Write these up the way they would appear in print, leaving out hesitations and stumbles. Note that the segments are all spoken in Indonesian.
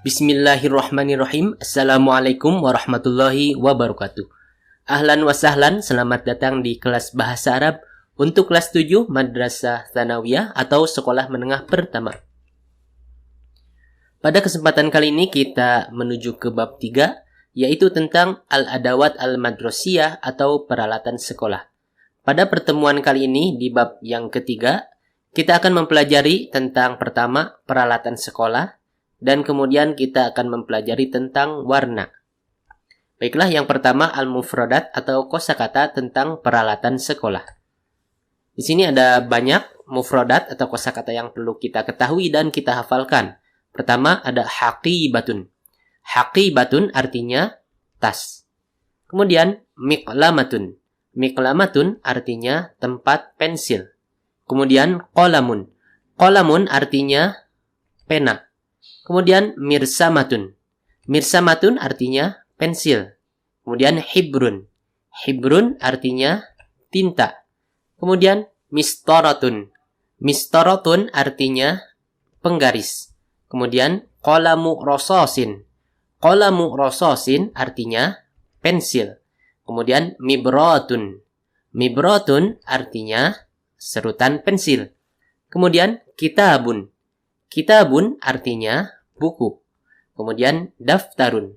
Bismillahirrahmanirrahim. Assalamualaikum warahmatullahi wabarakatuh. Ahlan wa sahlan, selamat datang di kelas Bahasa Arab untuk kelas 7 Madrasah Tsanawiyah atau Sekolah Menengah Pertama. Pada kesempatan kali ini kita menuju ke bab 3, yaitu tentang Al-Adawat Al-Madrasiyah atau peralatan sekolah. Pada pertemuan kali ini di bab yang ketiga, kita akan mempelajari tentang pertama peralatan sekolah, dan kemudian kita akan mempelajari tentang warna. Baiklah, yang pertama al-mufradat atau kosakata tentang peralatan sekolah. Di sini ada banyak mufradat atau kosakata yang perlu kita ketahui dan kita hafalkan. Pertama ada haqibatun. Haqibatun artinya tas. Kemudian miqlamatun. Miqlamatun artinya tempat pensil. Kemudian qolamun. Qolamun artinya pena. Kemudian mirsamatun. Mirsamatun artinya pensil. Kemudian hibrun. Hibrun artinya tinta. Kemudian mistoratun. Mistoratun artinya penggaris. Kemudian qolamu rososin. Qolamu rososin artinya pensil. Kemudian mibratun. Mibratun artinya serutan pensil. Kemudian kitabun. Kitabun artinya buku. Kemudian daftarun.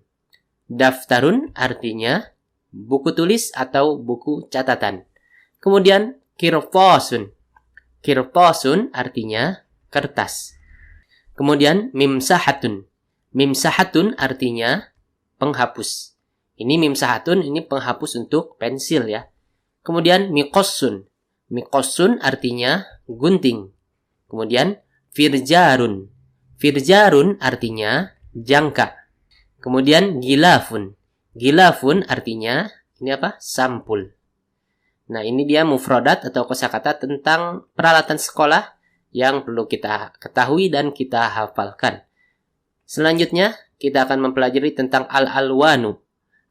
Daftarun artinya buku tulis atau buku catatan. Kemudian kirtasun. Kirtasun artinya kertas. Kemudian mimsahatun. Mimsahatun artinya penghapus. Ini mimsahatun, ini penghapus untuk pensil ya. Kemudian miqossun. Miqossun artinya gunting. Kemudian firjarun. Firjarun artinya jangka. Kemudian gilafun. Gilafun artinya ini apa? Sampul. Nah, ini dia mufradat atau kosakata tentang peralatan sekolah yang perlu kita ketahui dan kita hafalkan. Selanjutnya, kita akan mempelajari tentang al-alwanu.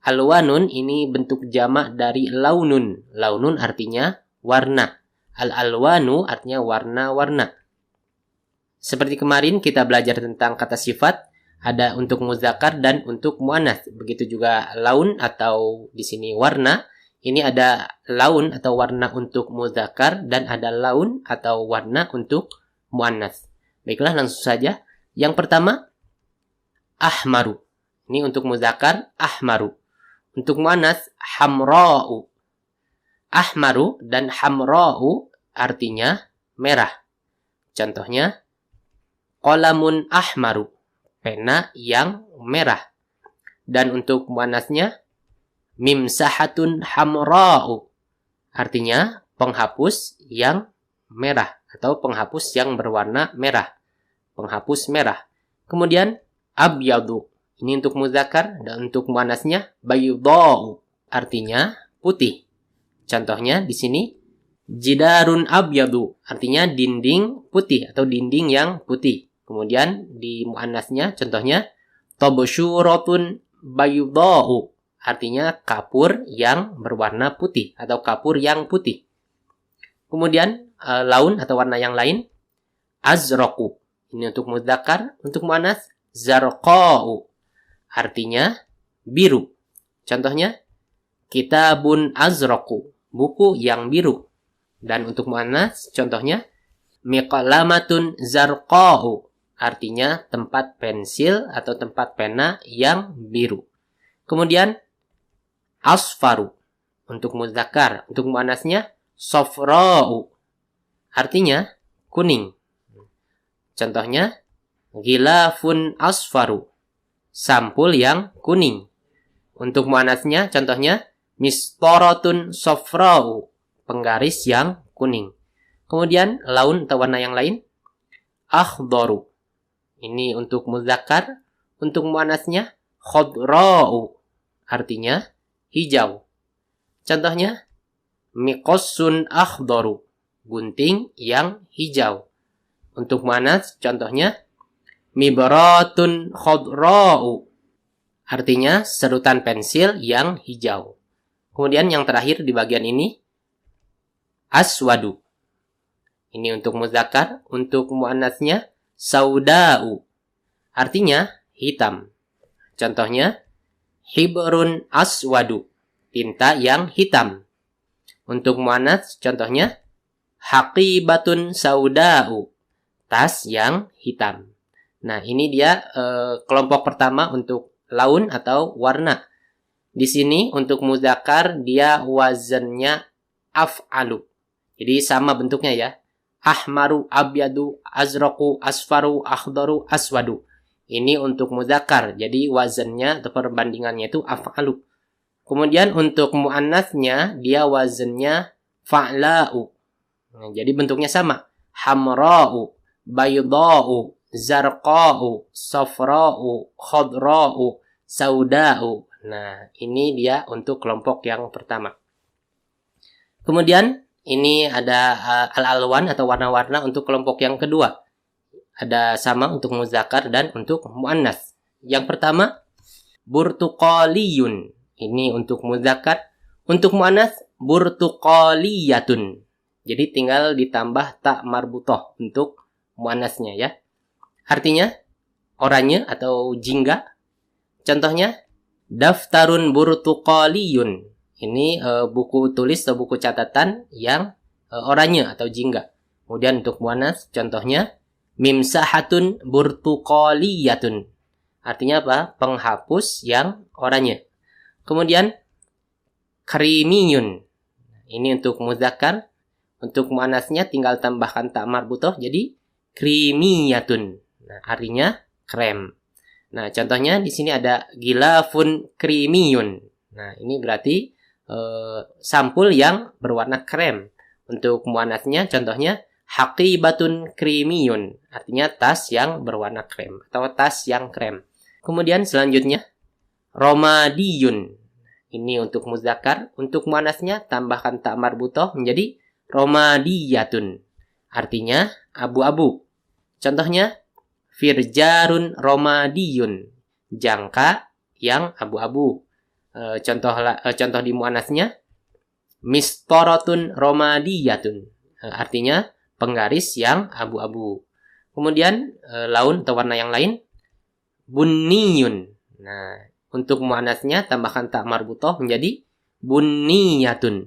Alwanun ini bentuk jamak dari launun. Launun artinya warna. Al-alwanu artinya warna-warna. Seperti kemarin kita belajar tentang kata sifat, ada untuk muzakkar dan untuk muannats. Begitu juga laun atau di sini warna. Ini ada laun atau warna untuk muzakkar dan ada laun atau warna untuk muannats. Baiklah, langsung saja. Yang pertama ahmaru. Ini untuk muzakkar ahmaru. Untuk muannats hamra'u. Ahmaru dan hamra'u artinya merah. Contohnya qolamun ahmaru, pena yang merah. Dan untuk muannasnya mimsahatun hamra'u, artinya penghapus yang merah atau penghapus yang berwarna merah. Penghapus merah. Kemudian abyadu, ini untuk muzakkar, dan untuk muannasnya baydha'u, artinya putih. Contohnya di sini jidarun abyadu, artinya dinding putih atau dinding yang putih. Kemudian di muannasnya contohnya tabshuratun baydha'u, artinya kapur yang berwarna putih atau kapur yang putih. Kemudian laun atau warna yang lain azraqu. Ini untuk muzakkar, untuk muannats zarqa'u, artinya biru. Contohnya kitabun azraqu, buku yang biru. Dan untuk muannats contohnya miqlamatun zarqa'u, artinya tempat pensil atau tempat pena yang biru. Kemudian asfaru untuk muzakkar, untuk muannasnya safra'u, artinya kuning. Contohnya gilafun asfaru, sampul yang kuning. Untuk muannasnya contohnya mistoratun safra'u, penggaris yang kuning. Kemudian laun atau warna yang lain akhdaru. Ini untuk muzakkar, untuk muannasnya khadra'u, artinya hijau. Contohnya miqossun akhdaru, gunting yang hijau. Untuk muannats contohnya mibratun khadra'u, artinya serutan pensil yang hijau. Kemudian yang terakhir di bagian ini aswadu. Ini untuk muzakkar, untuk muannatsnya sauda'u. Artinya hitam. Contohnya, hibrun aswadu, tinta yang hitam. Untuk muannats contohnya, haqibatun sauda'u, tas yang hitam. Nah, ini dia kelompok pertama untuk laun atau warna. Di sini untuk muzakkar dia wazannya af'alu. Jadi sama bentuknya ya. Ahmaru, abyadu, azraqu, asfaru, akhdaru, aswadu. Ini untuk muzakkar. Jadi wazannya atau perbandingannya itu af'alu. Kemudian untuk muannatsnya dia wazannya fa'la'u. Nah, jadi bentuknya sama. Hamra'u, bayda'u, zarqa'u, safra'u, khadra'u, sauda'u. Nah, ini dia untuk kelompok yang pertama. Kemudian ini ada al-alwan atau warna-warna untuk kelompok yang kedua. Ada sama untuk muzakkar dan untuk muannats. Yang pertama, burtuqaliyun. Ini untuk muzakkar. Untuk muannats, burtuqaliyatun. Jadi tinggal ditambah ta marbutah untuk muannatsnya ya. Artinya oranye atau jingga. Contohnya daftarun burtuqaliyun. Ini buku tulis atau buku catatan yang oranye atau jingga. Kemudian untuk muannats contohnya mimsahatun burtuqaliyatun. Artinya apa? Penghapus yang oranye. Kemudian krimiyun. Ini untuk muzakkar. Untuk muannatsnya tinggal tambahkan ta marbutah jadi krimiyatun. Nah, artinya krem. Nah, contohnya di sini ada gilafun krimiyun. Nah, ini berarti sampul yang berwarna krem. Untuk muannatsnya contohnya haqibatun krimiyun. Artinya tas yang berwarna krem atau tas yang krem. Kemudian selanjutnya romadiyun. Ini untuk muzakkar. Untuk muannatsnya tambahkan ta marbutah menjadi romadiyatun. Artinya abu-abu. Contohnya firjarun romadiyun. Jangka yang abu-abu. Contoh di muannatsnya mistoratun romadiyatun. Artinya penggaris yang abu-abu. Kemudian laun atau warna yang lain bunniyun. Nah, untuk muannatsnya tambahkan ta marbutah menjadi bunniyatun.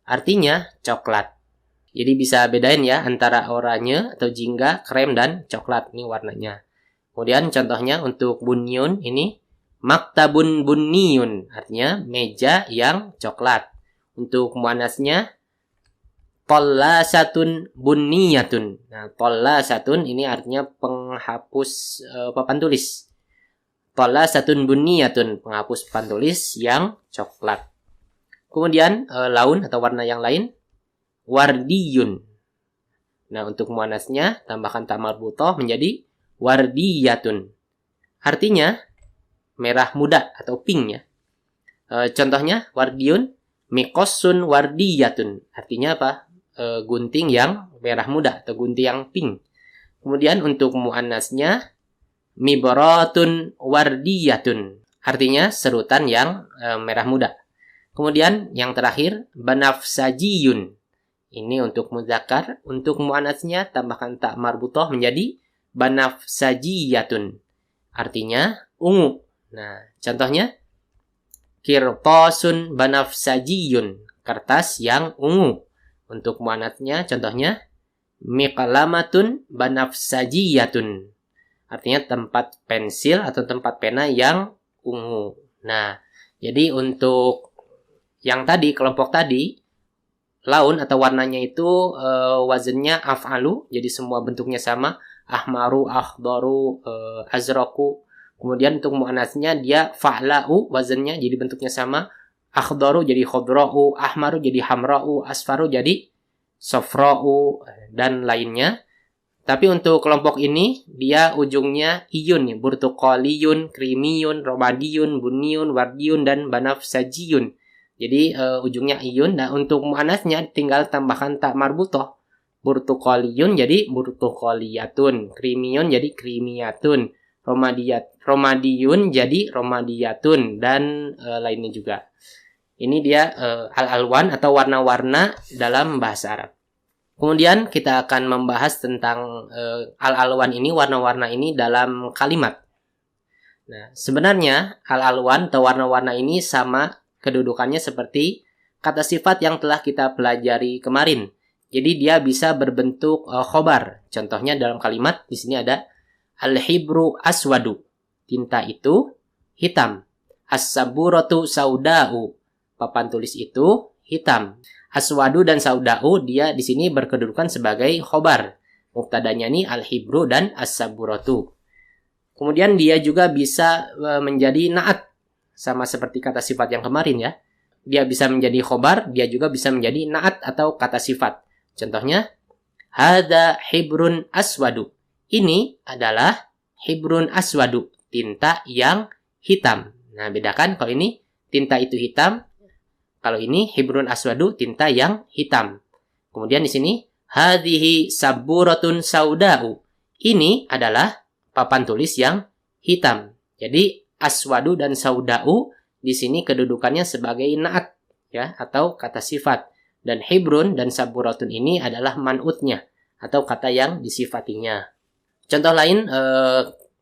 Artinya coklat. Jadi bisa bedain ya antara oranye atau jingga, krem dan coklat. Ini warnanya. Kemudian contohnya untuk bunyun ini maktabun bunniyun. Artinya meja yang coklat. Untuk muannatsnya pollasatun bunniyatun. Nah, pollasatun ini artinya penghapus papan tulis. Pollasatun bunniyatun, penghapus papan tulis yang coklat. Kemudian laun atau warna yang lain wardiyun. Nah, untuk muannatsnya tambahkan ta marbutah menjadi wardiyatun. Artinya merah muda atau pink ya. Contohnya wardiyun miqassun wardiyatun. Artinya apa? Gunting yang merah muda atau gunting yang pink. Kemudian untuk muannatsnya mibratun wardiyatun. Artinya serutan yang merah muda. Kemudian yang terakhir banafsajiyun. Ini untuk muzakkar. Untuk muannatsnya tambahkan ta marbutah menjadi banafsajiyatun. Artinya ungu. Nah, contohnya kirtasun banafsajiyun. Kertas yang ungu. Untuk muannatsnya contohnya miqlamatun banafsajiyatun. Artinya tempat pensil atau tempat pena yang ungu. Nah, jadi untuk yang tadi, kelompok tadi, laun atau warnanya itu wazannya af'alu, jadi semua bentuknya sama, ahmaru, akhdaru, azraqu. Kemudian untuk muannatsnya dia fa'la'u, wazannya jadi bentuknya sama, akhdaru jadi khadra'u, ahmaru jadi hamra'u, asfaru jadi safra'u, dan lainnya. Tapi untuk kelompok ini, dia ujungnya iyun, burtuqaliyun, krimiyun, romadiyun, bunyun, wardiyun, dan banafsajiyun. Jadi ujungnya iyun. Nah, untuk muannatsnya tinggal tambahkan ta marbutah. Burtuqaliyun jadi burtuqaliyatun, krimiyun jadi krimiyatun, romadiyun jadi romadiyatun, dan lainnya juga. Ini dia al-alwan atau warna-warna dalam bahasa Arab. Kemudian kita akan membahas tentang al-alwan ini, warna-warna ini dalam kalimat. Nah, sebenarnya al-alwan atau warna-warna ini sama kedudukannya seperti kata sifat yang telah kita pelajari kemarin. Jadi dia bisa berbentuk khobar. Contohnya dalam kalimat di sini ada al-hibru aswadu. Tinta itu hitam. As-saburatu sauda'u. Papan tulis itu hitam. Aswadu dan sauda'u dia di sini berkedudukan sebagai khobar. Mubtadanya ini al-hibru dan as-saburatu. Kemudian dia juga bisa menjadi na'at. Sama seperti kata sifat yang kemarin ya. Dia bisa menjadi khobar, dia juga bisa menjadi na'at atau kata sifat. Contohnya, hada hibrun aswadu. Ini adalah hibrun aswadu, tinta yang hitam. Nah, bedakan kalau ini tinta itu hitam, kalau ini hibrun aswadu, tinta yang hitam. Kemudian di sini, hadhihi saburatun sauda'u. Ini adalah papan tulis yang hitam. Jadi aswadu dan sauda'u di sini kedudukannya sebagai na'at ya atau kata sifat, dan hibrun dan saburatun ini adalah man'utnya atau kata yang disifatinya. Contoh lain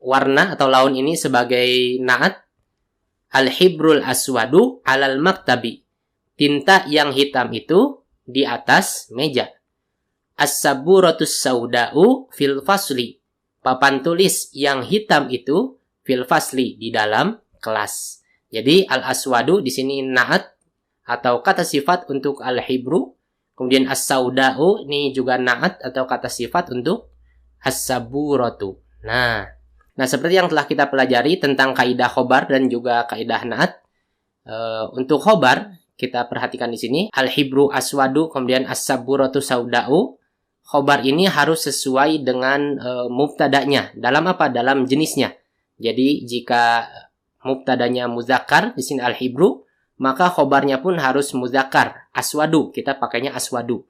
warna atau laun ini sebagai na'at, al-hibrul aswadu alal maktabi. Tinta yang hitam itu di atas meja. As-saburatus sauda'u fil fasli. Papan tulis yang hitam itu fil fasli di dalam kelas. Jadi al-aswadu di sini na'at atau kata sifat untuk al-hibru. Kemudian as-sauda'u ini juga na'at atau kata sifat untuk as-saburatu. Nah, seperti yang telah kita pelajari tentang kaidah khobar dan juga kaidah na'at. Untuk khobar kita perhatikan di sini al-hibru aswadu kemudian as-saburatu sauda'u. Khobar ini harus sesuai dengan mubtadanya. Dalam apa? Dalam jenisnya. Jadi jika mubtadanya muzakkar di sini al-hibru, maka khobarnya pun harus muzakkar, aswadu. Kita pakainya aswadu.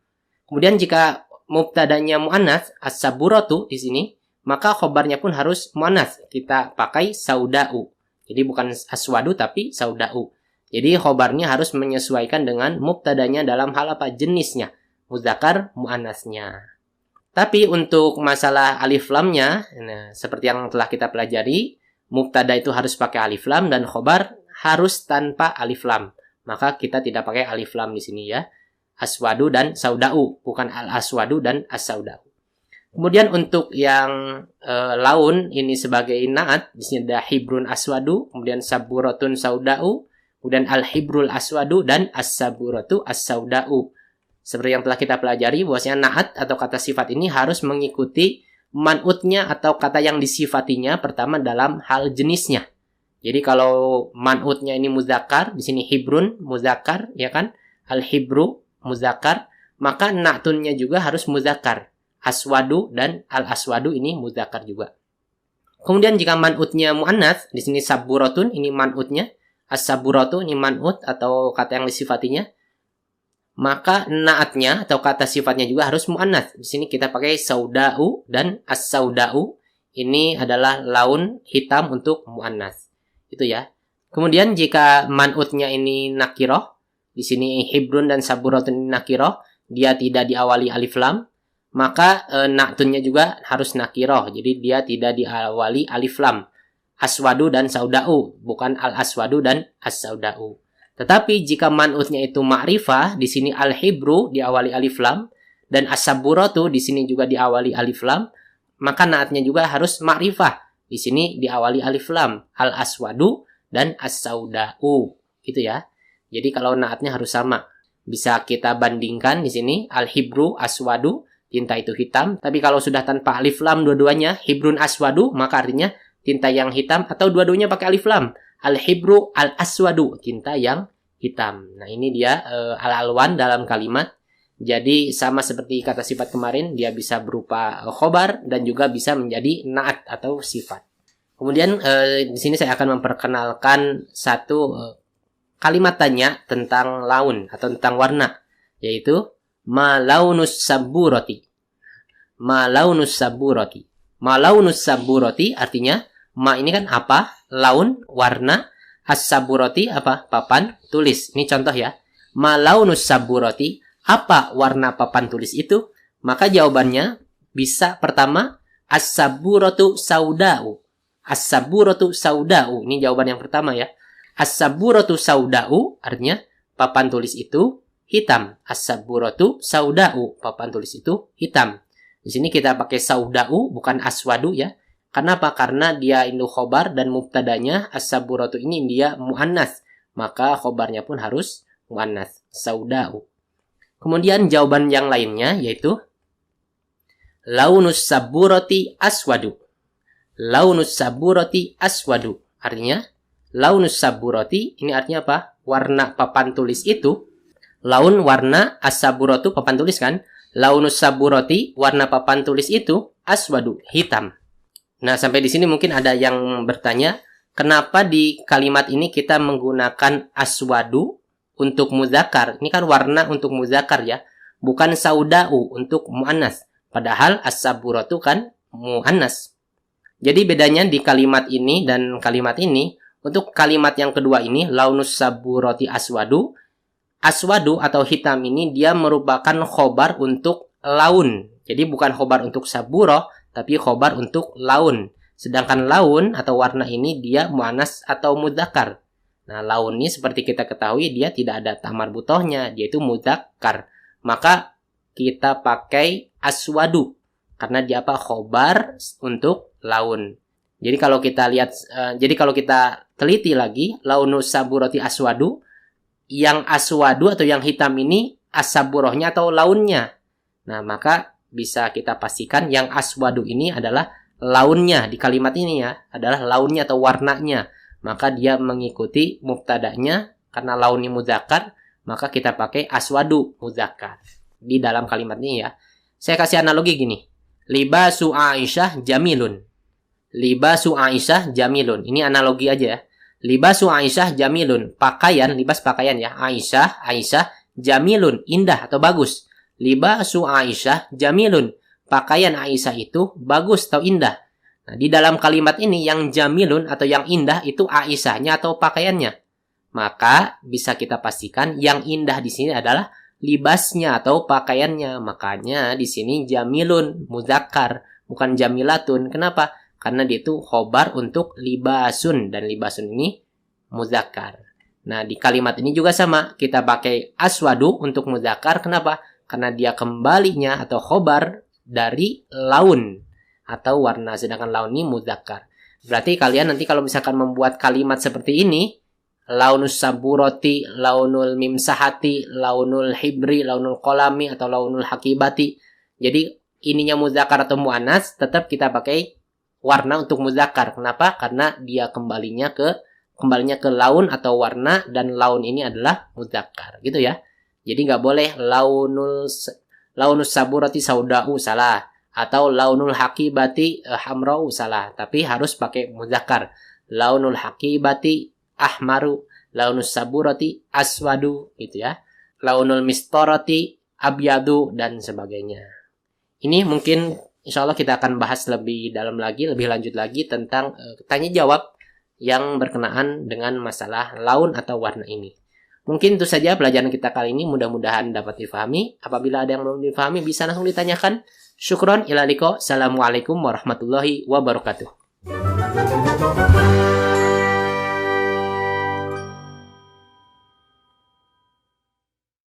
Kemudian jika mubtadanya muannats, as-saburatu di sini, maka khobarnya pun harus muannats. Kita pakai sauda'u. Jadi bukan aswadu tapi sauda'u. Jadi khobarnya harus menyesuaikan dengan mubtadanya dalam hal apa? Jenisnya. Muzakkar muannasnya. Tapi untuk masalah alif lamnya, nah, seperti yang telah kita pelajari, mubtada itu harus pakai alif lam dan khobar harus tanpa alif lam. Maka kita tidak pakai alif lam di sini ya. Aswadu dan sauda'u, bukan al-aswadu dan as-sauda'u. Kemudian untuk yang laun ini sebagai na'at, di sini ada hibrun aswadu, kemudian saburatun sauda'u, kemudian al-hibrul aswadu dan as-saburatu as-sauda'u. Seperti yang telah kita pelajari, bahwasanya na'at atau kata sifat ini harus mengikuti man'utnya atau kata yang disifatinya pertama dalam hal jenisnya. Jadi kalau man'utnya ini muzakkar, di sini hibrun muzakkar, ya kan? Al-hibru muzakkar, maka na'tunnya juga harus muzakkar. Aswadu dan al-aswadu ini muzakkar juga. Kemudian jika man'utnya muannats, di sini saburatun ini man'utnya, as-saburatu ini man'ut atau kata yang disifatinya, maka na'atnya atau kata sifatnya juga harus muannats. Di sini kita pakai sauda'u dan as-sauda'u. Ini adalah laun hitam untuk muannats. Itu ya. Kemudian jika man'utnya ini nakiroh, di sini hibrun dan saburatun ini nakiroh, dia tidak diawali alif lam, maka na'tunnya juga harus nakiroh. Jadi dia tidak diawali alif lam. Aswadu dan sauda'u, bukan al-aswadu dan as-sauda'u. Tetapi jika man'utnya itu ma'rifah, di sini al-hibru diawali alif lam dan as-saburatu di sini juga diawali alif lam, maka na'atnya juga harus ma'rifah. Di sini diawali alif lam, al-aswadu dan as-sauda'u. Gitu ya. Jadi kalau na'atnya harus sama. Bisa kita bandingkan di sini al-hibru aswadu, tinta itu hitam, tapi kalau sudah tanpa alif lam dua-duanya, hibrun aswadu, maka artinya tinta yang hitam atau dua-duanya pakai alif lam. Al-hibru al-aswadu, tinta yang hitam. Nah, ini dia al-alwan dalam kalimat. Jadi sama seperti kata sifat kemarin, dia bisa berupa khobar dan juga bisa menjadi na'at atau sifat. Kemudian di sini saya akan memperkenalkan satu kalimat tanya tentang laun atau tentang warna, yaitu ma launus saburati. Ma launus saburati. Ma launus saburati artinya ma ini kan apa? Laun, warna. As-saburati apa? Papan tulis. Ini contoh ya. Ma launus saburati. Apa warna papan tulis itu? Maka jawabannya bisa pertama as-saburatu sauda'u. As-saburatu sauda'u. Ini jawaban yang pertama ya. As-saburatu sauda'u artinya papan tulis itu hitam. As-saburatu sauda'u, papan tulis itu hitam. Di sini kita pakai sauda'u bukan aswadu ya. Kenapa? Karena dia induk khobar dan mubtadanya as-saburatu ini dia muannas. Maka khobarnya pun harus muannas. Sauda'u. Kemudian jawaban yang lainnya yaitu launus saburati aswadu. Launus saburati aswadu. Artinya, launus saburati ini artinya apa? Warna papan tulis itu. Laun warna, as-saburatu papan tulis kan? Launus saburati warna papan tulis itu aswadu, hitam. Nah, sampai di sini mungkin ada yang bertanya, kenapa di kalimat ini kita menggunakan aswadu untuk muzakkar? Ini kan warna untuk muzakkar ya, bukan sauda'u untuk muannas. Padahal as-saburatu kan muannas. Jadi bedanya di kalimat ini dan kalimat ini, untuk kalimat yang kedua ini, launus saburati aswadu, aswadu atau hitam ini dia merupakan khobar untuk laun. Jadi bukan khobar untuk saburo, tapi khobar untuk laun. Sedangkan laun atau warna ini dia muannas atau mudzakkar. Nah, laun ini seperti kita ketahui dia tidak ada ta marbutohnya, dia itu mudzakkar. Maka kita pakai aswadu karena dia apa? Khobar untuk laun. Jadi kalau kita lihat, jadi kalau kita teliti lagi, launus saburati aswadu, yang aswadu atau yang hitam ini as-saburohnya atau launnya. Nah, maka bisa kita pastikan yang aswadu ini adalah launnya di kalimat ini ya, adalah launnya atau warnanya. Maka dia mengikuti mubtada'nya karena launnya muzakkar, maka kita pakai aswadu muzakkar di dalam kalimat ini ya. Saya kasih analogi gini. Libasu Aisyah jamilun. Libasu Aisyah jamilun. Ini analogi aja ya. Libasu Aisyah jamilun. Pakaian, libas pakaian ya. Aisyah jamilun, indah atau bagus. Libasu Aisyah jamilun. Pakaian Aisyah itu bagus atau indah. Nah, di dalam kalimat ini yang jamilun atau yang indah itu Aisyahnya atau pakaiannya. Maka bisa kita pastikan yang indah di sini adalah libasnya atau pakaiannya. Makanya di sini jamilun muzakkar, bukan jamilatun. Kenapa? Karena dia itu khobar untuk libasun dan libasun ini muzakkar. Nah, di kalimat ini juga sama. Kita pakai aswadu untuk muzakkar. Kenapa? Karena dia kembalinya atau khobar dari laun atau warna, sedangkan laun ini muzakkar. Berarti kalian nanti kalau misalkan membuat kalimat seperti ini, launus saburoti, launul mimsahati, launul hibri, launul kolami atau launul hakibati. Jadi ininya muzakkar atau muannas, tetap kita pakai warna untuk muzakkar. Kenapa? Karena dia kembalinya ke laun atau warna, dan laun ini adalah muzakkar, gitu ya. Jadi nggak boleh launus saburati sauda'u, salah. Atau launul hakibati hamra'u, salah. Tapi harus pakai muzakkar. Launul hakibati ahmaru, launus saburati aswadu, gitu ya. Launul mistorati abyadu, dan sebagainya. Ini mungkin insya Allah kita akan bahas lebih dalam lagi, lebih lanjut lagi tentang tanya jawab yang berkenaan dengan masalah laun atau warna ini. Mungkin itu saja pelajaran kita kali ini, mudah-mudahan dapat difahami. Apabila ada yang belum difahami bisa langsung ditanyakan. Syukron ila liqa. Assalamualaikum warahmatullahi wabarakatuh.